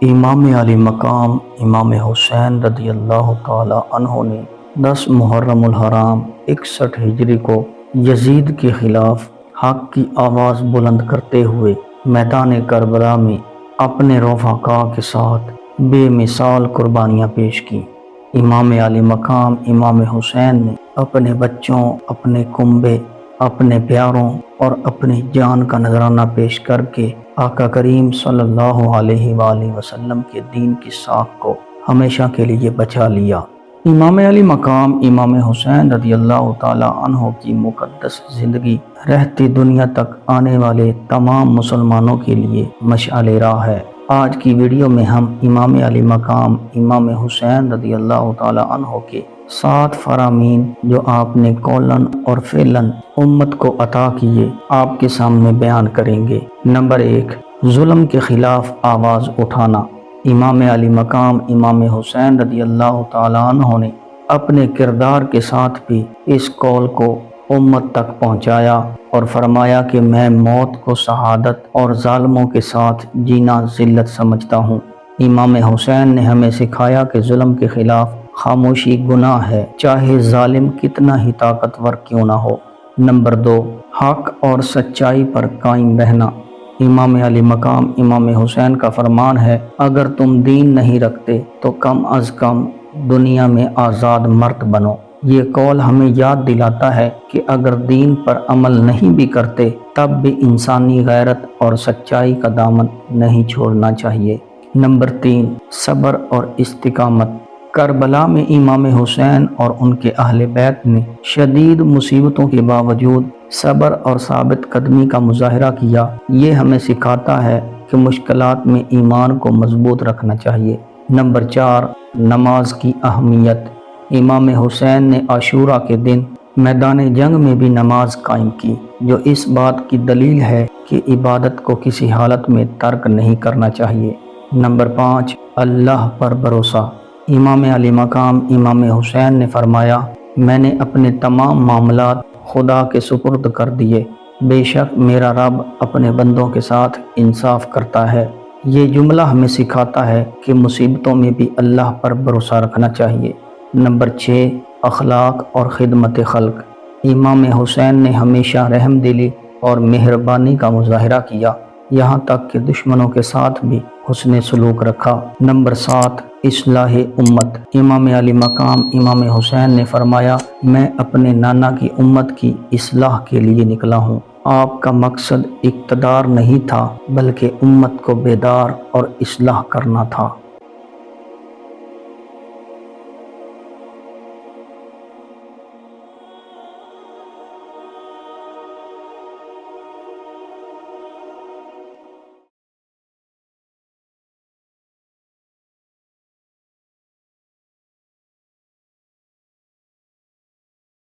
امام علی مقام امام حسین رضی اللہ تعالی عنہ نے 10 محرم الحرام 61 ہجری کو یزید کے خلاف حق کی آواز بلند کرتے ہوئے میدان کربلا میں اپنے رفقا کے ساتھ بے مثال قربانیاں پیش کی۔ امام علی مقام امام حسین نے اپنے بچوں، اپنے کنبے، اپنے پیاروں اور اپنی جان کا نذرانہ پیش کر کے آقا کریم صلی اللہ علیہ وآلہ وسلم کے دین کی ساکھ کو ہمیشہ کے لیے بچا لیا۔ امام علی مقام امام حسین رضی اللہ تعالی عنہ کی مقدس زندگی رہتی دنیا تک آنے والے تمام مسلمانوں کے لیے مشعل راہ ہے۔ آج کی ویڈیو میں ہم امام علی مقام امام حسین رضی اللہ تعالی عنہ کے 7 فرامین جو آپ نے قولاً اور فعلاً امت کو عطا کیے آپ کے سامنے بیان کریں گے۔ نمبر 1، ظلم کے خلاف آواز اٹھانا۔ امام علی مقام امام حسین رضی اللہ تعالی عنہ نے اپنے کردار کے ساتھ بھی اس قول کو امت تک پہنچایا اور فرمایا کہ میں موت کو شہادت اور ظالموں کے ساتھ جینا ذلت سمجھتا ہوں۔ امام حسین نے ہمیں سکھایا کہ ظلم کے خلاف خاموشی گناہ ہے، چاہے ظالم کتنا ہی طاقتور کیوں نہ ہو۔ نمبر 2، حق اور سچائی پر قائم رہنا۔ امام علی مقام امام حسین کا فرمان ہے، اگر تم دین نہیں رکھتے تو کم از کم دنیا میں آزاد مرد بنو۔ یہ قول ہمیں یاد دلاتا ہے کہ اگر دین پر عمل نہیں بھی کرتے تب بھی انسانی غیرت اور سچائی کا دامن نہیں چھوڑنا چاہیے۔ نمبر 3، صبر اور استقامت۔ کربلا میں امام حسین اور ان کے اہل بیت نے شدید مصیبتوں کے باوجود صبر اور ثابت قدمی کا مظاہرہ کیا۔ یہ ہمیں سکھاتا ہے کہ مشکلات میں ایمان کو مضبوط رکھنا چاہیے۔ نمبر 4، نماز کی اہمیت۔ امام حسین نے عاشورہ کے دن میدان جنگ میں بھی نماز قائم کی، جو اس بات کی دلیل ہے کہ عبادت کو کسی حالت میں ترک نہیں کرنا چاہیے۔ نمبر 5، اللہ پر بھروسہ۔ امام علی مقام امام حسین نے فرمایا، میں نے اپنے تمام معاملات خدا کے سپرد کر دیے، بے شک میرا رب اپنے بندوں کے ساتھ انصاف کرتا ہے۔ یہ جملہ ہمیں سکھاتا ہے کہ مصیبتوں میں بھی اللہ پر بھروسہ رکھنا چاہیے۔ نمبر 6، اخلاق اور خدمت خلق۔ امام حسین نے ہمیشہ رحم دلی اور مہربانی کا مظاہرہ کیا، یہاں تک کہ دشمنوں کے ساتھ بھی حسن سلوک رکھا۔ نمبر 7، اصلاح امت۔ امام علی مقام امام حسین نے فرمایا، میں اپنے نانا کی امت کی اصلاح کے لیے نکلا ہوں۔ آپ کا مقصد اقتدار نہیں تھا بلکہ امت کو بیدار اور اصلاح کرنا تھا۔